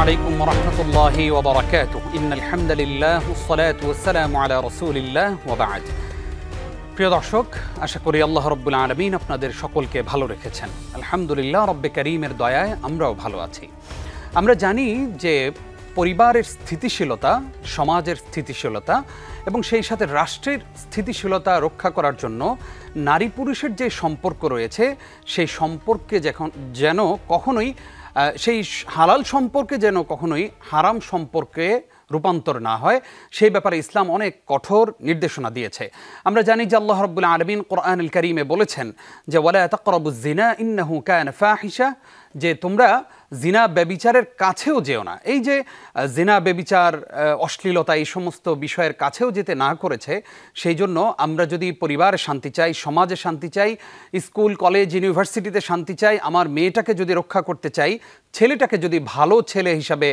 عليكم ورحمة الله وبركاته إن الحمد لله والصلاة والسلام على رسول الله وبعد প্রিয় দর্শক, আশা করি আল্লাহ রাব্বুল আলামিন আপনাদের সকলকে ভালো রেখেছেন। আলহামদুলিল্লাহ, রব্বে কারীমের দয়ায় আমরাও ভালো আছি। আমরা জানি যে পরিবারের স্থিতিশীলতা, সমাজের স্থিতিশীলতা এবং সেই সাথে রাষ্ট্রের স্থিতিশীলতা রক্ষা করার জন্য নারী পুরুষের যে সম্পর্ক রয়েছে সেই সম্পর্কে যেন কখনোই সেই হালাল সম্পর্কে যেন কখনোই হারাম সম্পর্কে রূপান্তর না হয়, সেই ব্যাপারে ইসলাম অনেক কঠোর নির্দেশনা দিয়েছে। আমরা জানি যে আল্লাহ রাব্বুল আলামিন কোরআনুল কারীমে বলেছেন যে ওয়ালা তাকরাবুজ জিনা ইন্নাহু কানা ফাহিশা, যে তোমরা জিনা ব্যভিচারের কাছেও যেও না। এই যে জিনা ব্যভিচার, অশ্লীলতা, এই সমস্ত বিষয়ের কাছেও যেতে না করেছে, সেই জন্য আমরা যদি পরিবারে শান্তি চাই, সমাজে শান্তি চাই, স্কুল কলেজ ইউনিভার্সিটিতে শান্তি চাই, আমার মেয়েটাকে যদি রক্ষা করতে চাই, ছেলেটাকে যদি ভালো ছেলে হিসাবে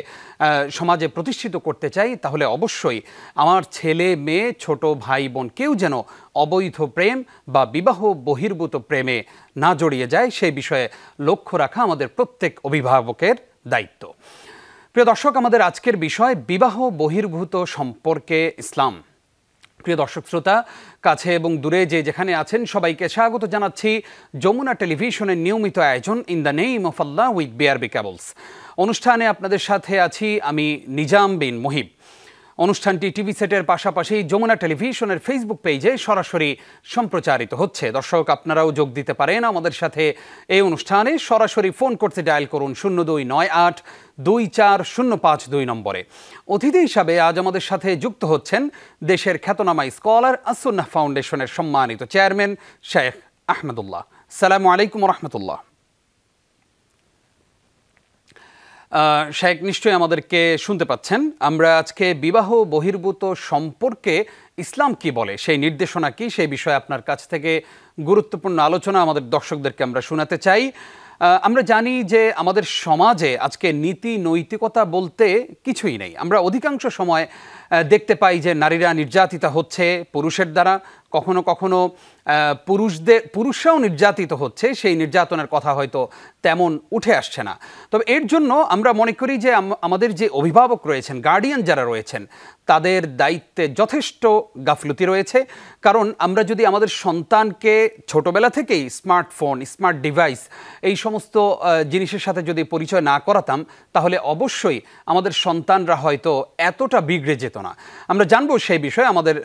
সমাজে প্রতিষ্ঠিত করতে চাই, তাহলে অবশ্যই আমার ছেলে মেয়ে, ছোট ভাই বোন কেউ যেন অবৈধ প্রেম বা বিবাহ বহির্ভূত প্রেমে না জড়িয়ে যায়, সেই বিষয়ে লক্ষ্য রাখা আমাদের প্রত্যেক অভিভাবকের দায়িত্ব। প্রিয় দর্শক, আমাদের আজকের বিষয় বিবাহ বহির্ভূত সম্পর্কে ইসলাম। প্রিয় দর্শক শ্রোতা, কাছে এবং দূরে যে যেখানে আছেন সবাইকে স্বাগত জানাচ্ছি যমুনা টেলিভিশনের নিয়মিত আয়োজন in the name of Allah with BRB cables অনুষ্ঠানে আপনাদের সাথে আছি আমি নিজাম বিন মুহিব। অনুষ্ঠানটি টিভি সেটের পাশাপাশি যমুনা টেলিভিশনের ফেসবুক পেজে সরাসরি সম্প্রচারিত হচ্ছে। দর্শক, আপনারাও যোগ দিতে পারেন আমাদের সাথে এই অনুষ্ঠানে। সরাসরি ফোন করতে ডায়াল করুন 02982405 নম্বরে। অতিথি হিসাবে আজ আমাদের সাথে যুক্ত হচ্ছেন দেশের খ্যাতনামা স্কলার আস-সুন্নাহ ফাউন্ডেশনের সম্মানিত চেয়ারম্যান শেখ আহমদুল্লাহ। আসসালামু আলাইকুম রহমতুল্লাহ। শেখ, নিশ্চয়ই আমাদেরকে শুনতে পাচ্ছেন। আমরা আজকে বিবাহ বহির্ভূত সম্পর্কে ইসলাম কি বলে, সেই নির্দেশনা কি, সেই বিষয়ে আপনার কাছ থেকে গুরুত্বপূর্ণ আলোচনা আমাদের দর্শকদেরকে আমরা শোনাতে চাই। আমরা জানি যে আমাদের সমাজে আজকে নীতি নৈতিকতা বলতে কিছুই নেই। আমরা অধিকাংশ সময় দেখতে পাই যে নারীরা নির্যাতিতা হচ্ছে পুরুষের দ্বারা, কখনো কখনো পুরুষরাও নির্যাতিত হচ্ছে, সেই নির্যাতনের কথা হয়তো তেমন উঠে আসছে না। তবে এর জন্য আমরা মনে করি যে আমাদের যে অভিভাবক রয়েছেন, গার্ডিয়ান যারা রয়েছেন, তাদের দায়িত্বে যথেষ্ট গাফলতি রয়েছে। কারণ আমরা যদি আমাদের সন্তানকে ছোটবেলা থেকেই স্মার্টফোন, স্মার্ট ডিভাইস, এই সমস্ত জিনিসের সাথে যদি পরিচয় না করাতাম, তাহলে অবশ্যই আমাদের সন্তানরা হয়তো এতটা বিগড়ে যেত না। আমরা জানবো সেই বিষয়ে আমাদের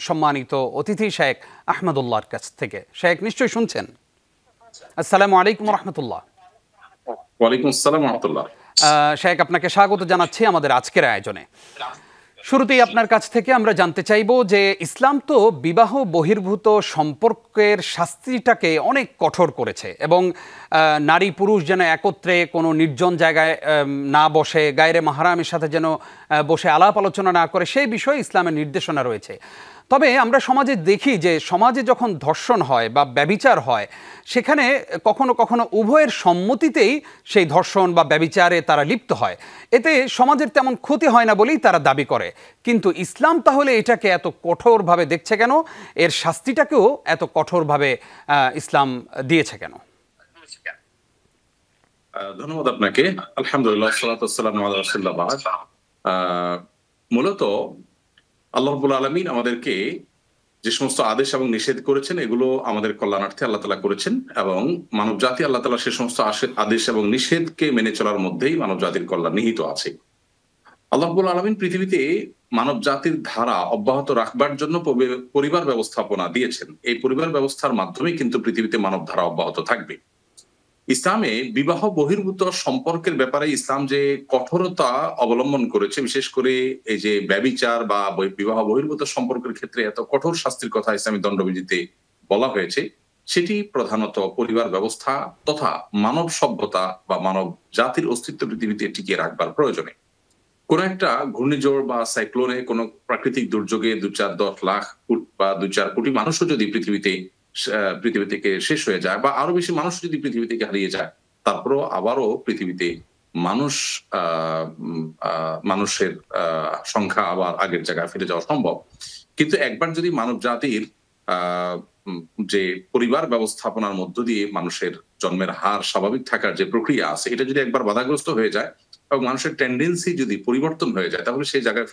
সম্মানিত অতিথি শেখ আহমদুল্লাহর কাছ থেকে। শেখ, নিশ্চয়ই শুনছেন। আসসালামু আলাইকুম রহমতুল্লাহ। ওয়ালাইকুম আসসালাম রাহমাতুল্লাহ। শেখ, আপনাকে স্বাগত জানাচ্ছি আমাদের আজকের আয়োজনে। শুরুতেই আপনার কাছ থেকে আমরা জানতে চাইব যে ইসলাম তো বিবাহ বহির্ভূত সম্পর্কের শাস্তিটাকে অনেক কঠোর করেছে এবং নারী পুরুষ যেন একত্রে কোনো নির্জন জায়গায় না বসে, গায়রে মাহরামের সাথে যেন বসে আলাপ আলোচনা না করে, সেই বিষয়ে ইসলামের নির্দেশনা রয়েছে। তবে আমরা সমাজে দেখি যে সমাজে যখন ধর্ষণ হয় বা ব্যভিচার হয়, সেখানে কখনো কখনো উভয়ের সম্মতিতেই সেই ধর্ষণ বা ব্যভিচারে তারা লিপ্ত হয়। এতে সমাজের তেমন ক্ষতি হয় না বলেই তারা দাবি করে। কিন্তু ইসলাম তাহলে এটাকে এত কঠোরভাবে দেখছে কেন? এর শাস্তিটাকেও এত কঠোরভাবে ইসলাম দিয়েছে কেন? ধন্যবাদ আপনাকে। আলহামদুলিল্লাহ, সালাতু ওয়াসসালামু আলা রাসূলিল্লাহ। মূলত আল্লাহ রাব্বুল আলামিন আমাদেরকে যে সমস্ত আদেশ এবং নিষেধ করেছেন, এগুলো আমাদের কল্যাণার্থে আল্লাহ তাআলা করেছেন এবং মানব জাতি আল্লাহ তাআলা সে সমস্ত আদেশ এবং নিষেধকে মেনে চলার মধ্যেই মানব জাতির কল্যাণ নিহিত আছে। আল্লাহ রাব্বুল আলামিন পৃথিবীতে মানব জাতির ধারা অব্যাহত রাখবার জন্য পরিবার ব্যবস্থাপনা দিয়েছেন। এই পরিবার ব্যবস্থার মাধ্যমে কিন্তু পৃথিবীতে মানব ধারা অব্যাহত থাকবে। ইসলামে বিবাহ বহির্ভূত সম্পর্কের ব্যাপারে ইসলাম যে কঠোরতা অবলম্বন করেছে, বিশেষ করে এই যে ব্যভিচার বা বিবাহ বহির্ভূত সম্পর্কের ক্ষেত্রে এত কঠোর শাস্তির কথা ইসলামী দণ্ডবিধিতে বলা হয়েছে, সেটি প্রধানত পরিবার ব্যবস্থা তথা মানব সভ্যতা বা মানব জাতির অস্তিত্ব পৃথিবীতে টিকিয়ে রাখবার প্রয়োজনে। কোন একটা ঘূর্ণিঝড় বা সাইক্লোনে, কোন প্রাকৃতিক দুর্যোগে 2-4-10 লাখ বা 2-4 কোটি মানুষও যদি পৃথিবী থেকে শেষ হয়ে যায় বা আরো বেশি মানুষ যদি পৃথিবী থেকে হারিয়ে যায়, তারপরও আবারও পৃথিবীতে মানুষের সংখ্যা আবার আগের জায়গায় ফিরে যাওয়া সম্ভব। কিন্তু একবার যদি মানব জাতির যে পরিবার ব্যবস্থাপনার মধ্য দিয়ে মানুষের জন্মের হার স্বাভাবিক থাকার যে প্রক্রিয়া আছে, এটা যদি একবার বাধাগ্রস্ত হয়ে যায়, এবং মানুষের টেন্ডেন্সি যদি পরিবর্তন হয়ে যায় তাহলে সেই জায়গায়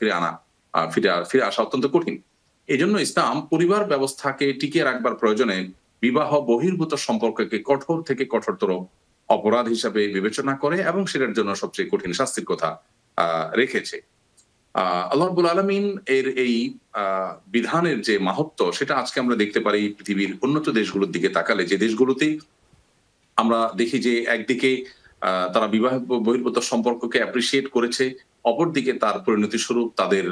ফিরে আসা অত্যন্ত কঠিন। এই জন্য ইসলাম পরিবার ব্যবস্থাকে টিকিয়ে রাখবার প্রয়োজনে বিবাহ বহির্ভূত সম্পর্ককে কঠোর থেকে কঠোরতর অপরাধ হিসাবে বিবেচনা করে এবং সেটার জন্য সবচেয়ে কঠিন শাস্তির কথা রেখেছে। আল্লাহ রাব্বুল আলামিন এর এই বিধানের যে মাহাত্ম্য সেটা আজকে আমরা দেখতে পারি পৃথিবীর উন্নত দেশগুলোর দিকে তাকালে, যে দেশগুলোতেই আমরা দেখি যে একদিকে তারা বিবাহ বহির্ভূত সম্পর্ককে অ্যাপ্রিসিয়েট করেছে, অপরদিকে তার পরিণতি স্বরূপ তাদের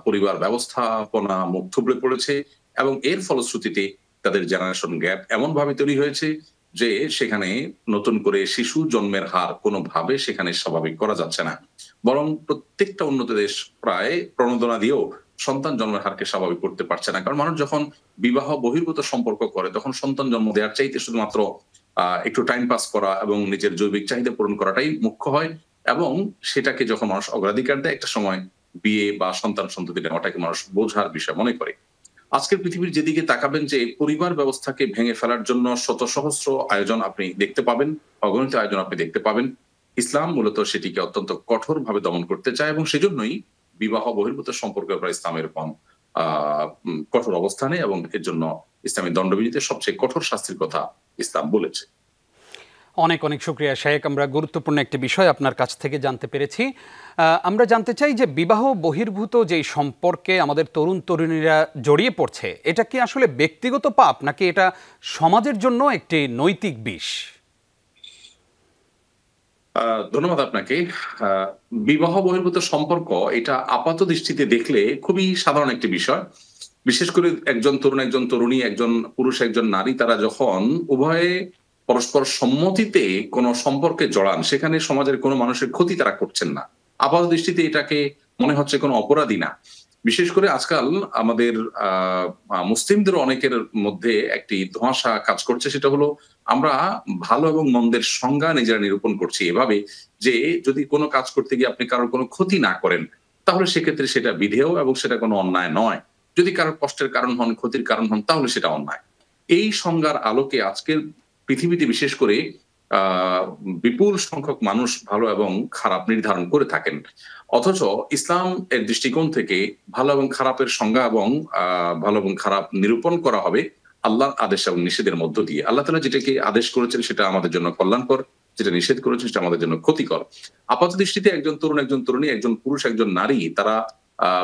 পরিবার ব্যবস্থাপনা মুখ থুবড়ে পড়েছে এবং এর ফলশ্রুতিতে তাদের জেনারেশন গ্যাপ এমন ভাবে তৈরি হয়েছে যে সেখানে নতুন করে শিশু জন্মের হার কোনোভাবে সেখানে স্বাভাবিক করা যাচ্ছে না, বরং প্রত্যেকটা উন্নত দেশ প্রায় প্রণোদনা দিয়েও সন্তান জন্মের হারকে স্বাভাবিক করতে পারছে না। কারণ মানুষ যখন বিবাহ বহির্ভূত সম্পর্ক করে তখন সন্তান জন্ম দেওয়ার চাইতে শুধুমাত্র একটু টাইম পাস করা এবং নিজের জৈবিক চাহিদা পূরণ করাটাই মুখ্য হয়, এবং সেটাকে যখন মানুষ অগ্রাধিকার দেয় একটা সময় বিয়ে বা সন্তান সন্ততি নেওয়াটাকে মানুষ বোঝার বিষয় মনে করে। আজকের পৃথিবীর যেদিকে তাকাবেন যে পরিবার ব্যবস্থাকে ভেঙে ফেলার জন্য শত সহস্র আয়োজন আপনি দেখতে পাবেন, অগণিত আয়োজন আপনি দেখতে পাবেন। ইসলাম মূলত সেটিকে অত্যন্ত কঠোরভাবে দমন করতে চায় এবং সেজন্যই বিবাহ বহির্ভূত সম্পর্কের উপর ইসলামের কঠোর অবস্থানে এবং এর জন্য ইসলামী দণ্ডবিধিতে সবচেয়ে কঠোর শাস্তির কথা ইসলাম বলেছে। অনেক অনেক শুকরিয়া শেখ, আমরা গুরুত্বপূর্ণ একটি বিষয় আপনার কাছ থেকে জানতে পেরেছি। আমরা জানতে চাই যে বিবাহ বহির্ভূত যেই সম্পর্কে আমাদের তরুণ তরুণীরা জড়িয়ে পড়ছে, এটা কি আসলে ব্যক্তিগত পাপ নাকি এটা সমাজের জন্য একটি নৈতিক বিষ? ধন্যবাদ আপনাকে। বিবাহ বহির্ভূত সম্পর্ক এটা আপাত দৃষ্টিতে দেখলে খুবই সাধারণ একটি বিষয়। বিশেষ করে একজন তরুণ একজন তরুণী, একজন পুরুষ একজন নারী, তারা যখন উভয়ে পরস্পর সম্মতিতে কোনো সম্পর্কে জড়ান সেখানে সমাজের কোনো মানুষের ক্ষতি তারা করছেন না। আপাত দৃষ্টিতে এটাকে মনে হচ্ছে কোনো অপরাধী না। বিশেষ করে আজকাল আমাদের মুসলিমদের অনেকের মধ্যে একটি ধোঁয়াশা কাজ করছে, সেটা হলো আমরা ভালো এবং মন্দের সংজ্ঞা নিজেরা নিরূপণ করছি এভাবে যে যদি কোনো কাজ করতে গিয়ে আপনি কারোর কোনো ক্ষতি না করেন তাহলে সেক্ষেত্রে সেটা বিধেয় এবং সেটা কোনো অন্যায় নয়। যদি কারোর কষ্টের কারণ হন, ক্ষতির কারণ হন, তাহলে সেটা অন্যায়। এই সংজ্ঞার আলোকে আজকের পৃথিবীতে বিশেষ করে বিপুল সংখ্যক মানুষ ভালো এবং খারাপ নির্ধারণ করে থাকেন, অথচ ইসলাম এর দৃষ্টিকোণ থেকে ভালো এবং খারাপের সংজ্ঞা এবং ভালো এবং খারাপ নিরূপণ করা হবে আল্লাহর আদেশ এবং নিষেধের মধ্য দিয়ে। আল্লাহ তাআলা যেটাকে আদেশ করেছেন সেটা আমাদের জন্য কল্যাণকর, যেটা নিষেধ করেছেন সেটা আমাদের জন্য ক্ষতিকর। আপাত দৃষ্টিতে একজন তরুণ একজন তরুণী, একজন পুরুষ একজন নারী, তারা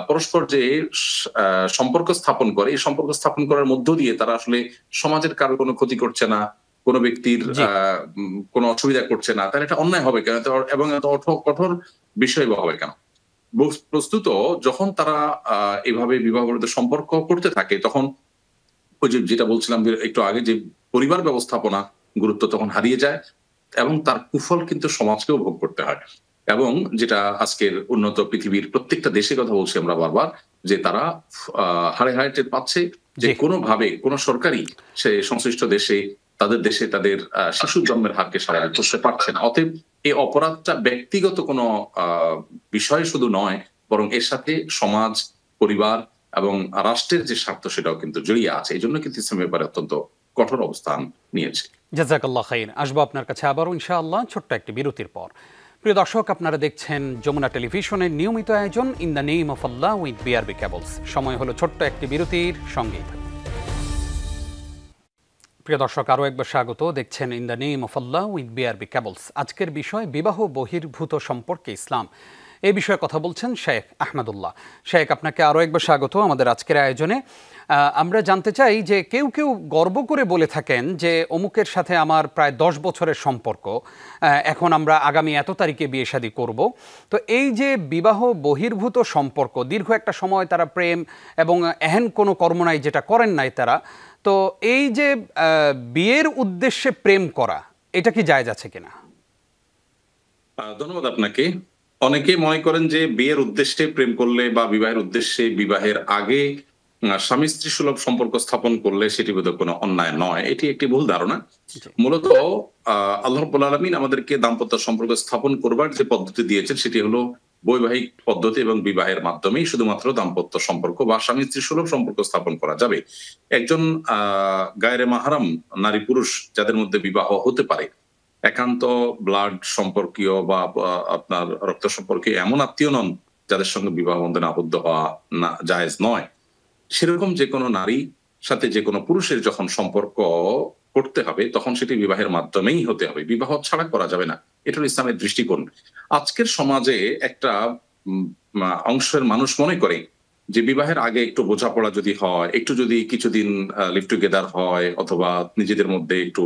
পরস্পর যে সম্পর্ক স্থাপন করে, এই সম্পর্ক স্থাপন করার মধ্য দিয়ে তারা আসলে সমাজের কারো কোনো ক্ষতি করছে না, কোনো ব্যক্তির কোনো অসুবিধা করছে না, তাহলে এটা অন্যায় হবে কেন এবং এত কঠোর বিষয় হবে কেন? প্রস্তুত যখন তারা এভাবে বিবাহবহির্ভূত সম্পর্ক করতে থাকে তখন ওই যেটা বলছিলাম একটু আগে, যে পরিবার ব্যবস্থাপনা গুরুত্ব তখন হারিয়ে যায় এবং তার কুফল কিন্তু সমাজকেও ভোগ করতে হয়। এবং যেটা আজকের উন্নত পৃথিবীর প্রত্যেকটা দেশের কথা বলছি আমরা বারবার, যে তারা হাড়ে হাড়ে টের পাচ্ছে যে কোনোভাবে কোনো সরকারি সে সংশ্লিষ্ট দেশে তাদের শিশু জন্মের হারকে স্বাভাবিক করতে পারছে না। অতএব এই অপরাধটা ব্যক্তিগত কোনো বিষয় শুধু নয়, বরং এর সাথে সমাজ, পরিবার এবং রাষ্ট্রের যে স্বার্থ সেটাও কিন্তু জড়িয়ে আছে। এই জন্য কিন্তু ইসলামের ব্যাপারে অত্যন্ত কঠোর অবস্থান নিয়েছে। জাযাকাল্লাহ খাইর। আসবো আপনার কাছে আবারও ইনশাআল্লাহ ছোট্ট একটি বিরতির পর। প্রিয় দর্শক, আপনারা দেখছেন যমুনা টেলিভিশনের নিয়মিত আয়োজন in the name of Allah with BRB cables. সময় হলো ছোট্ট একটি বিরতির, সঙ্গেই থাকুন। প্রিয় দর্শক, আরও একবার স্বাগত। দেখছেন in the name of Allah with BRB cables. আজকের বিষয় বিবাহ বহির্ভূত সম্পর্কে ইসলাম। এই বিষয়ে কথা বলছেন শেখ আহমদুল্লাহ। শেখ, আপনাকে আরও একবার স্বাগত আমাদের আজকের আয়োজনে। আমরা জানতে চাই যে কেউ কেউ গর্ব করে বলে থাকেন যে অমুকের সাথে আমার প্রায় 10 বছরের সম্পর্ক, এখন আমরা আগামী এত তারিখে বিয়ে শাদী করব। তো এই যে বিবাহ বহির্ভূত সম্পর্ক, দীর্ঘ একটা সময় তারা প্রেম এবং এহেন কোনো কর্ম নাই যেটা করেন নাই তারা, তো এই যে বিয়ের উদ্দেশ্যে প্রেম করা, এটা কি জায়েজ আছে কিনা? ধন্যবাদ আপনাকে। অনেকে মনে করেন যে বিয়ের উদ্দেশ্যে প্রেম করলে বা বিবাহের উদ্দেশ্যে বিবাহের আগে স্বামী স্ত্রী সুলভ সম্পর্ক স্থাপন করলে সেটি বোধহয় কোনো অন্যায় নয়। এটি একটি ভুল ধারণা। মূলত আল্লাহ রাব্বুল আলামিন আমাদেরকে দাম্পত্য সম্পর্ক স্থাপন করবার যে পদ্ধতি দিয়েছেন সেটি হলো বৈবাহিক পদ্ধতি এবং বিবাহের মাধ্যমেই শুধুমাত্র দাম্পত্য সম্পর্ক বা স্বামী স্ত্রী সুলভ সম্পর্ক স্থাপন করা যাবে। একজন গায়রে মাহরাম নারী পুরুষ যাদের মধ্যে বিবাহ হতে পারে, একান্ত ব্লাড সম্পর্কীয় বা আপনার রক্ত সম্পর্কীয় এমন আত্মীয় নন যাদের সঙ্গে বিবাহ বন্ধনে আবদ্ধ হওয়া না জায়েজ নয়, সেরকম যে কোনো নারী সাথে যে কোনো পুরুষের যখন সম্পর্ক করতে হবে তখন সেটি বিবাহের মাধ্যমেই হতে হবে, বিবাহ ছাড়া করা যাবে না। এটা হলো ইসলামের দৃষ্টিকোণ। আজকের সমাজে একটা অংশের মানুষ মনে করে যে বিবাহের আগে একটু বোঝাপড়া যদি হয়, একটু যদি কিছুদিন লিভ টুগেদার হয়, অথবা নিজেদের মধ্যে একটু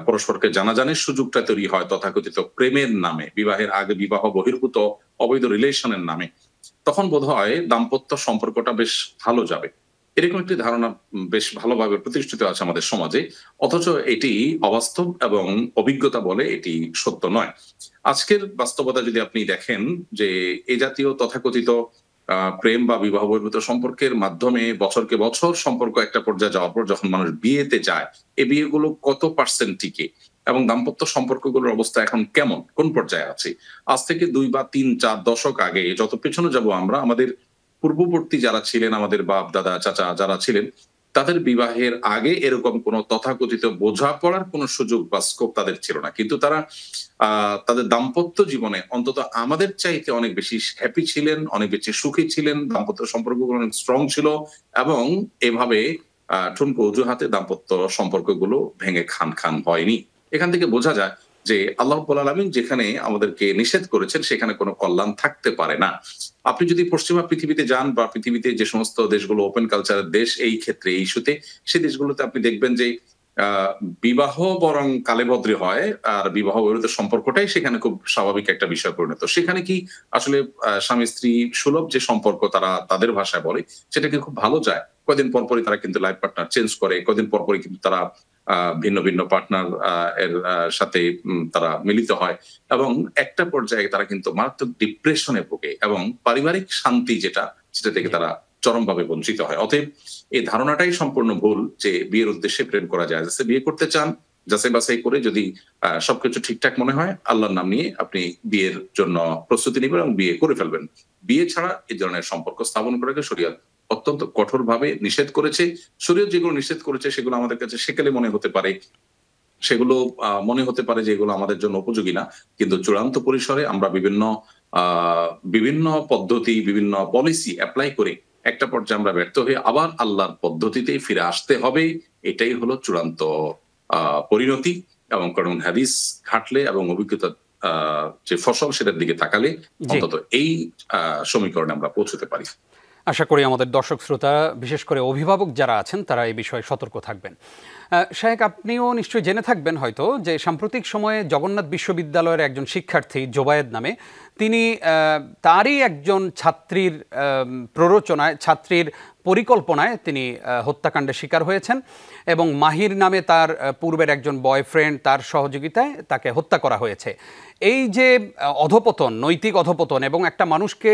পরস্পরকে জানাজানির সুযোগটা তৈরি হয় তথাকথিত প্রেমের নামে, বিবাহের আগে বিবাহ বহির্ভূত অবৈধ রিলেশনের নামে, তখন বোধ হয় দাম্পত্য সম্পর্কটা বেশ ভালো যাবে, এরকম একটি ধারণা বেশ ভালোভাবে প্রতিষ্ঠিত আছে আমাদের সমাজে। অথচ এটি অবাস্তব এবং অভিজ্ঞতা বলে এটি সত্য নয়। আজকের বাস্তবতা যদি আপনি দেখেন যে এ জাতীয় তথাকথিত প্রেম বা বিবাহ বহির্ভূত সম্পর্কের মাধ্যমে বছরকে বছর সম্পর্ক একটা পর্যায়ে যাওয়ার পর যখন মানুষ বিয়েতে যায়, এই বিয়েগুলো কত পার্সেন্ট টিকে এবং দাম্পত্য সম্পর্কগুলোর অবস্থা এখন কেমন, কোন পর্যায়ে আছে? আজ থেকে 2 বা 3 4 দশক আগে যত পেছনে যাব আমরা, আমাদের পূর্ববর্তী যারা ছিলেন, আমাদের বাপ দাদা চাচা যারা ছিলেন, তাদের বিবাহের আগে এরকম কোনো তথাকথিত বোঝাপড়ার কোনো সুযোগ বা স্কোপ তাদের ছিল না, কিন্তু তারা তাদের দাম্পত্য জীবনে অন্তত আমাদের চাইতে অনেক বেশি হ্যাপি ছিলেন, অনেক বেশি সুখী ছিলেন, দাম্পত্য সম্পর্কগুলো অনেক স্ট্রং ছিল এবং এভাবে ঠুনকো অজুহাতে দাম্পত্য সম্পর্কগুলো ভেঙে খান খান হয়নি। এখান থেকে বোঝা যায় যে আল্লাহ রাব্বুল আলামিন যেখানে আমাদেরকে নিষেধ করেছেন সেখানে কোনো কল্যাণ থাকতে পারে না। আপনি যদি পশ্চিমা পৃথিবীতে যান বা পৃথিবীতে যে সমস্ত দেশগুলো ওপেন কালচারের দেশ এই ক্ষেত্রে এই ইস্যুতে, সেই দেশগুলোতে আপনি দেখবেন যে বিবাহ বরং কালেভদ্রে হয় আর বিবাহ বহির্ভূত সম্পর্কটাই সেখানে খুব স্বাভাবিক একটা বিষয় পরিণত। সেখানে কি আসলে স্বামী স্ত্রী সুলভ যে সম্পর্ক তারা তাদের ভাষায় বলে সেটাকে খুব ভালো যায়। কয়দিন পরপরই তারা কিন্তু লাইফ পার্টনার চেঞ্জ করে, কয়দিন পরপরই কিন্তু তারা ভিন্ন ভিন্ন পার্টনার এর সাথে তারা মিলিত হয় এবং একটা পর্যায়ে তারা কিন্তু মারাত্মক ডিপ্রেশনে ভোগে এবং পারিবারিক শান্তি যেটা সেটা থেকে তারা চরমভাবে বঞ্চিত হয়। অতএব এই ধারণাটাই সম্পূর্ণ ভুল যে বিয়ের উদ্দেশ্যে প্রেম করা যায়। বিয়ে করতে চান যাচাই বাছাই করে, যদি সবকিছু ঠিকঠাক মনে হয় আল্লাহর নাম নিয়ে আপনি বিয়ের জন্য প্রস্তুতি নেবেন এবং বিয়ে করে ফেলবেন। বিয়ে ছাড়া এই ধরনের সম্পর্ক স্থাপন করাকে শরীয়ত অত্যন্ত কঠোরভাবে নিষেধ করেছে। শরীয়ত যেগুলো নিষেধ করেছে সেগুলো আমাদের কাছে সেকেলে মনে হতে পারে, সেগুলো মনে হতে পারে যে এগুলো আমাদের জন্য উপযোগী না, কিন্তু চূড়ান্ত পরিসরে আমরা বিভিন্ন পদ্ধতি বিভিন্ন পলিসি অ্যাপ্লাই করে একটা পর্যায়ে আমরা ব্যর্থ হয়ে আবার আল্লাহর পদ্ধতিতেই ফিরে আসতে হবে। এটাই হলো চূড়ান্ত পরিণতি এবং কোরআন হাদিস ঘাটলে এবং অভিজ্ঞতা যে ফসল সেটার দিকে তাকালে অন্তত এই সমীকরণে আমরা পৌঁছতে পারি। আশা করি আমাদের দর্শক শ্রোতা বিশেষ করে অভিভাবক যারা আছেন তারা এই বিষয়ে সতর্ক থাকবেন। শাহেক, আপনিও নিশ্চয়ই জেনে থাকবেন হয়তো যে সাম্প্রতিক সময়ে জগন্নাথ বিশ্ববিদ্যালয়ের একজন শিক্ষার্থী জোবায়েদ নামে, তিনি তারই একজন ছাত্রীর প্ররোচনায়, ছাত্রীর পরিকল্পনায় তিনি হত্যাকাণ্ডের শিকার হয়েছেন এবং মাহির নামে তার পূর্বের একজন বয়ফ্রেন্ড তার সহযোগিতায় তাকে হত্যা করা হয়েছে। এই যে অধপতন, নৈতিক অধপতন এবং একটা মানুষকে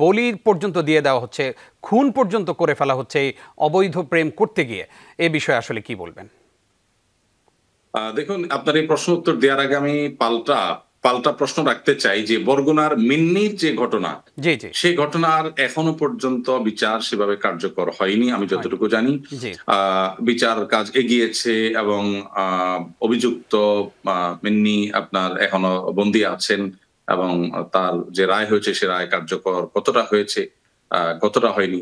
বলি পর্যন্ত দিয়ে দেওয়া হচ্ছে, খুন পর্যন্ত করে ফেলা হচ্ছে এই অবৈধ প্রেম করতে গিয়ে, এ বিষয়ে আসলে কি বলবেন? দেখুন, আপনার এই প্রশ্ন উত্তর দেওয়ার আগে আমি পাল্টা প্রশ্ন রাখতে চাই যে বরগুনার মিন্নির যে ঘটনা, সেই ঘটনার এখনো পর্যন্ত বিচার সেভাবে কার্যকর হয়নি আমি যতটুকু জানি। বিচার কাজ এগিয়েছে এবং অভিযুক্ত মিন্নি আপনার এখনো বন্দী আছেন এবং তার যে রায় হয়েছে সে রায় কার্যকর কতটা হয়েছে কতটা হয়নি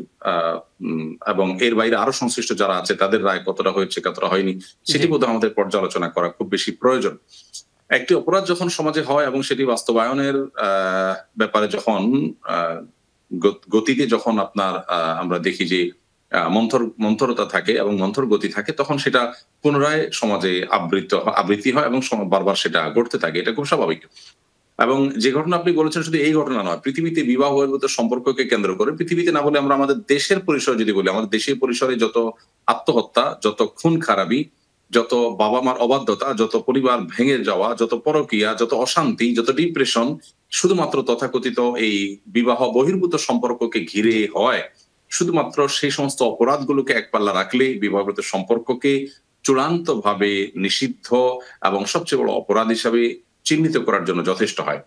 এবং এর বাইরে আরো সংশ্লিষ্ট যারা আছে তাদের রায় কতটা হয়েছে কতটা হয়নি সেটি বোধহয় আমাদের পর্যালোচনা করা খুব বেশি প্রয়োজন। একটি অপরাধ যখন সমাজে হয় এবং সেটি বাস্তবায়নের ব্যাপারে যখন গতিতে যখন আপনার আমরা দেখি যে মন্থরতা থাকে এবং মন্থর গতি থাকে, তখন সেটা পুনরায় সমাজে আবৃত্তি হয় এবং বারবার সেটা ঘটতে থাকে, এটা খুব স্বাভাবিক। এবং যে ঘটনা আপনি বলেছেন শুধু এই ঘটনা নয়, পৃথিবীতে বিবাহ বহির্ভূত সম্পর্ককে কেন্দ্র করে, পৃথিবীতে না বলে আমরা আমাদের দেশের পরিসরে যদি বলি, আমাদের দেশের পরিসরে যত আত্মহত্যা, যত খুন খারাপি, যত বাবা মার অবাধ্যতা, যত পরিবার ভেঙে যাওয়া, যত পরকীয়া, যত অশান্তি, যত ডিপ্রেশন শুধুমাত্র তথাকথিত এই বিবাহ বহির্ভূত সম্পর্ককে ঘিরে হয়। শুধুমাত্র সেই সমস্ত অপরাধগুলোকে এক পাল্লা রাখলে বিবাহ বহির্ভূত সম্পর্ককে চূড়ান্ত ভাবে নিষিদ্ধ এবং সবচেয়ে বড় অপরাধ হিসাবে চিহ্নিত করার জন্য যথেষ্ট হয়।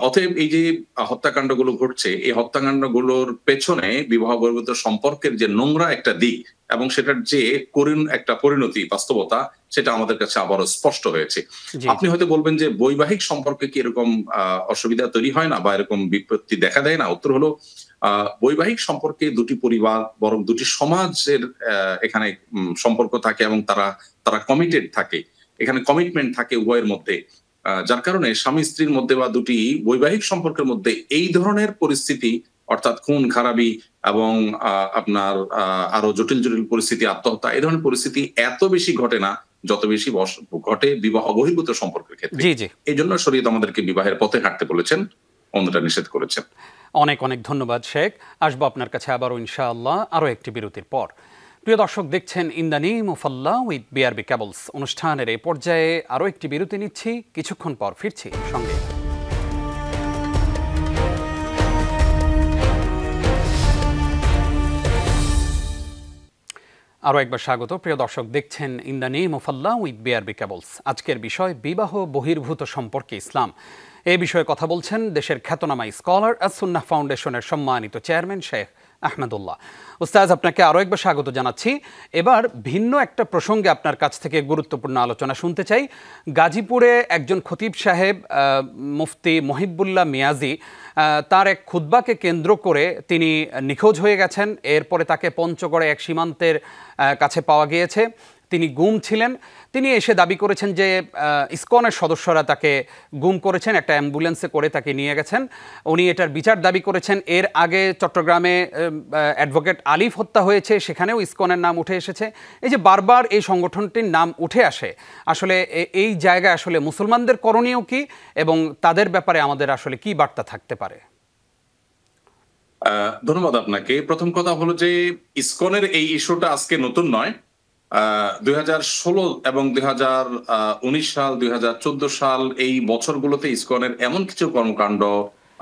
অতএব এই যে হত্যাকাণ্ডগুলো ঘটছে, এই হত্যাকাণ্ডগুলোর পেছনে বিবাহ বহির্ভূত সম্পর্কের যে নোংরা একটা দিক এবং সেটার যে করুণ একটা পরিণতি, বাস্তবতা, সেটা আমাদের কাছে আবারও স্পষ্ট হয়েছে। জি, আপনি জি। হয়তো বলবেন যে বৈবাহিক সম্পর্কে কি এরকম অসুবিধা তৈরি হয় না বা এরকম বিপত্তি দেখা দেয় না? উত্তর হলো বৈবাহিক সম্পর্কে দুটি পরিবার বরং দুটি সমাজের এখানে সম্পর্ক থাকে এবং তারা কমিটেড থাকে। এখানে কমিটমেন্ট থাকে উভয়ের মধ্যে। যার কারণে স্বামী-স্ত্রীর মধ্যে বা দুটি বৈবাহিক সম্পর্কের মধ্যে এই ধরনের পরিস্থিতি, অর্থাৎ খুন-খারাবি এবং আপনার আরো জটিল পরিস্থিতি, আত্মহত্যা, এই ধরনের পরিস্থিতি এত বেশি ঘটে না, যত বেশি ঘটে বিবাহ বহির্ভূত সম্পর্কের ক্ষেত্রে। জি, জি। এজন্য শরীয়ত আমাদেরকে বিবাহের পথে হাঁটতে বলেছেন, অন্যটা নিষেধ করেছেন। অনেক অনেক ধন্যবাদ শেখ। আসবো আপনার কাছে আবারও ইনশাআল্লাহ আরও একটি বিরতির পর। প্রিয় দর্শক, দেখছেন in the name of Allah with BRB cables অনুষ্ঠানের এই পর্যায়ে আরও একটি বিরতি নিচ্ছি, কিছুক্ষণ পর ফিরছি সঙ্গে। আরও একবার স্বাগত। প্রিয় দর্শক, দেখছেন in the name of Allah with BRB cables. আজকের বিষয় বিবাহ বহির্ভূত সম্পর্কে ইসলাম। এই বিষয়ে কথা বলছেন দেশের খ্যাতনামা স্কলার আস-সুন্নাহ ফাউন্ডেশনের সম্মানিত চেয়ারম্যান শেখ আহমেদুল্লাহ। উস্তাজ, আপনাকে আরও একবার স্বাগত জানাচ্ছি। এবার ভিন্ন একটা প্রসঙ্গে আপনার কাছ থেকে গুরুত্বপূর্ণ আলোচনা শুনতে চাই। গাজীপুরে একজন খতিব সাহেব মুফতি মহিবুল্লাহ মিয়াজি তার এক খুতবাকে কেন্দ্র করে তিনি নিখোঁজ হয়ে গেছেন। এরপরে তাকে পঞ্চগড়ে এক সীমান্তের কাছে পাওয়া গিয়েছে। তিনি গুম ছিলেন। তিনি এসে দাবি করেছেন যে ইসকনের সদস্যরা তাকে গুম করেছেন, একটা অ্যাম্বুলেন্সে করে তাকে নিয়ে গেছেন। উনি এটার বিচার দাবি করেছেন। এর আগে চট্টগ্রামে অ্যাডভোকেট আলিফ হত্যা হয়েছে, সেখানেও ইসকনের নাম উঠে এসেছে। এই যে বারবার এই সংগঠনটির নাম উঠে আসে, আসলে এই জায়গায় আসলে মুসলমানদের করণীয় কি এবং তাদের ব্যাপারে আমাদের আসলে কি বার্তা থাকতে পারে? ধন্যবাদ আপনাকে। প্রথম কথা হলো যে ইসকনের এই ইস্যুটা আজকে নতুন নয়। ২০১৬ এবং ২০১৯ সাল, ২০১৪ সাল, এই বছরগুলোতে ইসকনের এমন কিছু কর্মকাণ্ড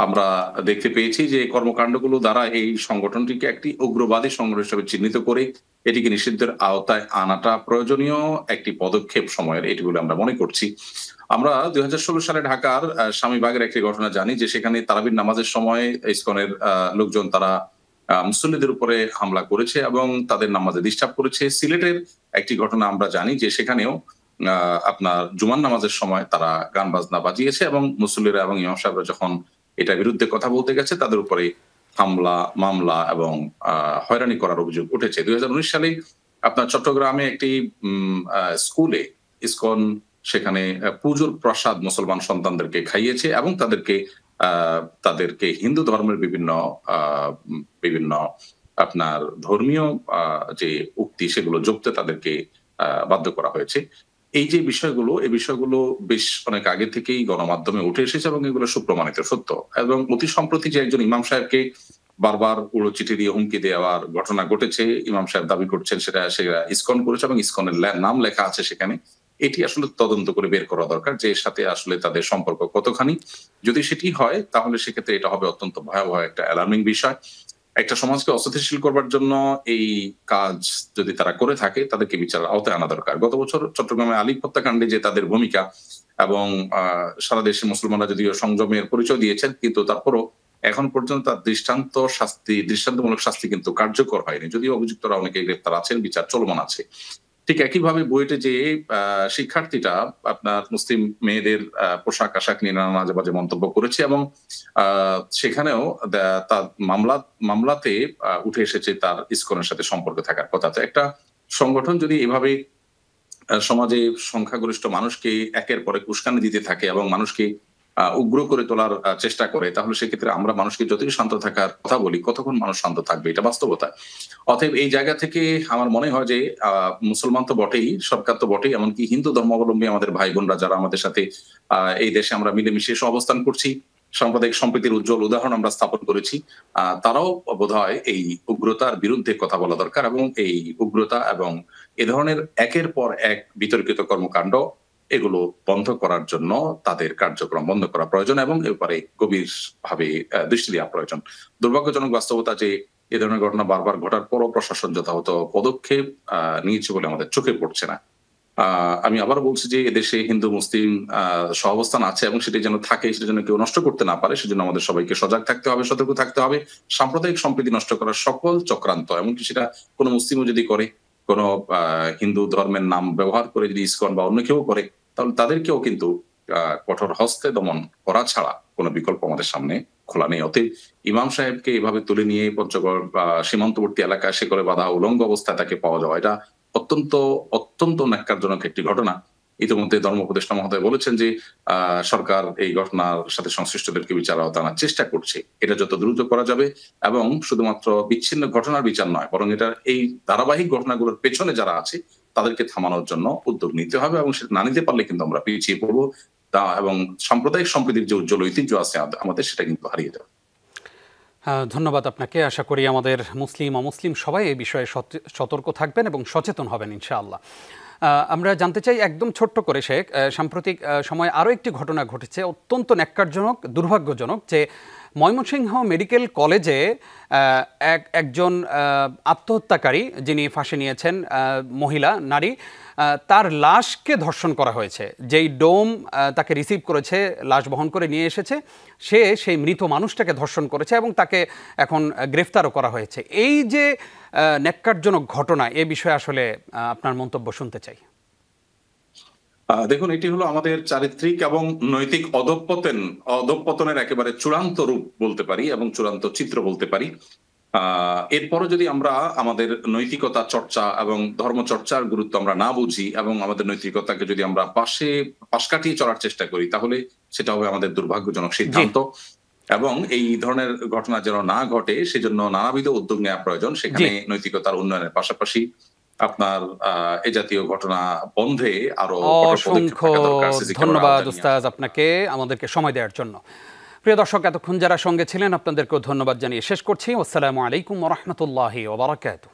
আমরা দেখতে পেয়েছি যে কর্মকাণ্ডগুলো দ্বারা এই সংগঠনটিকে একটি উগ্রবাদী সংগঠন হিসেবে চিহ্নিত করে এটিকে নিষিদ্ধের আওতায় আনাটা প্রয়োজনীয় একটি পদক্ষেপ সময়ের, এটি বলে আমরা মনে করছি। আমরা ২০১৬ সালে ঢাকার স্বামীবাগের একটি ঘটনা জানি যে সেখানে তারাবির নামাজের সময় ইসকনের লোকজন তারা মুসল্লিদের উপরে হামলা করেছে এবং তাদের নামাজে ডিস্টার্ব করেছে। সিলেটের একটি ঘটনা আমরা জানি যে সেখানেও আপনার জুমার নামাজের সময় তারা গান বাজনা বাজিয়েছে এবং মুসল্লিরা এবং ইমাম সাহেবরা যখন এটার বিরুদ্ধে কথা বলতে গেছে তাদের উপরে হামলা, মামলা এবং হয়রানি করার অভিযোগ উঠেছে। ২০১৯ সালে আপনার চট্টগ্রামে একটি স্কুলে ইসকন সেখানে পুজোর প্রসাদ মুসলমান সন্তানদেরকে খাইয়েছে এবং তাদেরকে হিন্দু ধর্মের বিভিন্ন আপনার ধর্মীয় যে উক্তি সেগুলো জপতে তাদেরকে বাধ্য করা হয়েছে। এই যে বিষয়গুলো, এই বিষয়গুলো বেশ অনেক আগে থেকেই গণমাধ্যমে উঠে এসেছে এবং এগুলো সুপ্রমাণিত সত্য। এবং অতি সম্প্রতি যে একজন ইমাম সাহেবকে বারবার উড়ো চিঠি দিয়ে হুমকি দেওয়ার ঘটনা ঘটেছে, ইমাম সাহেব দাবি করছেন সেটা ইসকন করেছে এবং ইসকনের নাম লেখা আছে সেখানে। এটি আসলে তদন্ত করে বের করা দরকার যে এর সাথে আসলে তাদের সম্পর্ক কতখানি। যদি সেটি হয় তাহলে সেক্ষেত্রে এটা হবে অত্যন্ত ভয়াবহ একটা অ্যালার্মিং বিষয়। একটা সমাজকে অস্থিতিশীল করবার জন্য এই কাজ যদি তারা করে থাকে তাদেরকে বিচারের আওতায় আনা দরকার। গত বছর চট্টগ্রামে আলিফ হত্যাকাণ্ডে যে তাদের ভূমিকা এবং সারা দেশে মুসলমানরা যদিও সংযমের পরিচয় দিয়েছেন, কিন্তু তারপরও এখন পর্যন্ত তার দৃষ্টান্তমূলক শাস্তি কিন্তু কার্যকর হয়নি। যদিও অভিযুক্তরা অনেকে গ্রেপ্তার আছেন, বিচার চলমান আছে। ঠিক একইভাবে বুয়েটে যে শিক্ষার্থীটা আপনার মুসলিম মেয়েদের পোশাক আশাক নিয়ে নানা মাঝে মাঝে মন্তব্য করেছে এবং সেখানেও তার মামলাতে উঠে এসেছে তার ইসকনের সাথে সম্পর্ক থাকার কথা। তো একটা সংগঠন যদি এভাবে সমাজে সংখ্যাগরিষ্ঠ মানুষকে একের পর এক উস্কানি দিতে থাকে এবং মানুষকে উগ্র করে তোলার চেষ্টা করে, তাহলে সেক্ষেত্রে আমরা মানুষকে যতই শান্ত থাকার কথা বলি, কতক্ষণ মানুষ শান্ত থাকবে? এটা বাস্তবতা। অতএব এই জায়গা থেকে আমার মনে হয় যে মুসলমান তো বটেই, সরকার তো বটেই, এমনকি হিন্দু ধর্মাবলম্বী আমাদের ভাই বোনরা যারা আমাদের সাথে এই দেশে আমরা মিলেমিশে অবস্থান করছি, সাম্প্রদায়িক সম্প্রীতির উজ্জ্বল উদাহরণ আমরা স্থাপন করেছি, তারাও বোধহয় এই উগ্রতার বিরুদ্ধে কথা বলা দরকার এবং এই উগ্রতা এবং এ ধরনের একের পর এক বিতর্কিত কর্মকাণ্ড এগুলো বন্ধ করার জন্য তাদের কার্যক্রম বন্ধ করা প্রয়োজন এবং এর ব্যাপারে গভীরভাবে দৃষ্টি দেওয়া প্রয়োজন। দুর্ভাগ্যজনক বাস্তবতা যে এ ধরনের ঘটনা বারবার ঘটার পরও প্রশাসন যথাযথ পদক্ষেপ নিয়েছে বলে আমাদের চোখে পড়ছে না। আমি আবার বলছি যে এদেশে হিন্দু মুসলিম সহাবস্থান আছে এবং সেটি যেন থাকে, সেটা যেন কেউ নষ্ট করতে না পারে, সেজন্য আমাদের সবাইকে সজাগ থাকতে হবে, সতর্ক থাকতে হবে। সাম্প্রদায়িক সম্প্রীতি নষ্ট করার সকল চক্রান্ত, এমনকি সেটা কোনো মুসলিমও যদি করে, কোনো হিন্দু ধর্মের নাম ব্যবহার করে যদি ইসকন বা অন্য কেউ করে, তাহলে তাদেরকেও কিন্তু কঠোর হস্তে দমন করা ছাড়া কোনো বিকল্প আমাদের সামনে খোলা নেই। অতএব ইমাম সাহেবকে এভাবে তুলে নিয়ে পঞ্চগড় বা সীমান্তবর্তী এলাকায় শেকলে বাঁধা উলঙ্গ অবস্থায় তাকে পাওয়া যাওয়া, এটা অত্যন্ত অত্যন্ত ন্যাক্কারজনক একটি ঘটনা। ইতিমধ্যে ধর্ম উপদেষ্টা মহোদয় বলেছেন যে সরকার এই ঘটনার সাথে সংশ্লিষ্টদেরকে বিচার আওতায় আনার চেষ্টা করছে। এটা যত দ্রুত করা যাবে, এবং শুধুমাত্র বিচ্ছিন্ন ঘটনার বিচার নয়, বরং এটা এই ধারাবাহিক ঘটনাগুলোর পেছনে যারা আছে তাদেরকে থামানোর জন্য উদ্যোগ নিতে হবে, এবং সেটা না নিতে পারলে কিন্তু আমরা পিছিয়ে পড়বো, তা এবং সাম্প্রদায়িক সম্প্রীতির যে উজ্জ্বল ঐতিহ্য আছে আমাদের, সেটা কিন্তু হারিয়ে যাবে। ধন্যবাদ আপনাকে। আশা করি আমাদের মুসলিম অমুসলিম সবাই এই বিষয়ে সতর্ক থাকবেন এবং সচেতন হবেন ইনশাআল্লাহ। আমরা জানতে চাই একদম ছোট্ট করে, শেখ, সাম্প্রতিক সময়ে আরও একটি ঘটনা ঘটেছে অত্যন্ত ন্যাক্কারজনক, দুর্ভাগ্যজনক, যে ময়মনসিংহ মেডিকেল কলেজে একজন আত্মহত্যাকারী যিনি ফাঁসি নিয়েছেন, মহিলা, নারী, তার লাশকে ধর্ষণ করা হয়েছে। যেই ডোম তাকে রিসিভ করেছে, লাশ বহন করে নিয়ে এসেছে, সে সেই মৃত মানুষটাকে ধর্ষণ করেছে এবং তাকে এখন গ্রেফতারও করা হয়েছে। এই যে ন্যাক্কারজনক ঘটনা, এ বিষয়ে আসলে আপনার মন্তব্য শুনতে চাই। দেখুন, এটি হলো আমাদের চারিত্রিক এবং নৈতিক অধঃপতনের একেবারে চূড়ান্ত রূপ বলতে পারি, এবং চূড়ান্ত চিত্র বলতে পারি। এরপরও যদি আমরা আমাদের নৈতিকতা চর্চা এবং ধর্ম চর্চার গুরুত্ব আমরা না বুঝি, এবং আমাদের নৈতিকতাকে যদি আমরা পাশ কাটিয়ে চলার চেষ্টা করি, তাহলে সেটা হবে আমাদের দুর্ভাগ্যজনক সিদ্ধান্ত। এবং এই ধরনের ঘটনা যেন না ঘটে, সেজন্য নানাবিধ উদ্যোগ নেওয়া প্রয়োজন। সেখানে নৈতিকতার উন্নয়নের পাশাপাশি আপনার এ জাতীয় ঘটনা বন্ধে আরো অসংখ্য ধন্যবাদ উস্তাজ আপনাকে আমাদেরকে সময় দেওয়ার জন্য। প্রিয় দর্শক, এতক্ষণ যারা সঙ্গে ছিলেন আপনাদেরকেও ধন্যবাদ জানিয়ে শেষ করছি। আসসালামু আলাইকুম ওয়া রাহমাতুল্লাহি ওয়া বারাকাতুহু।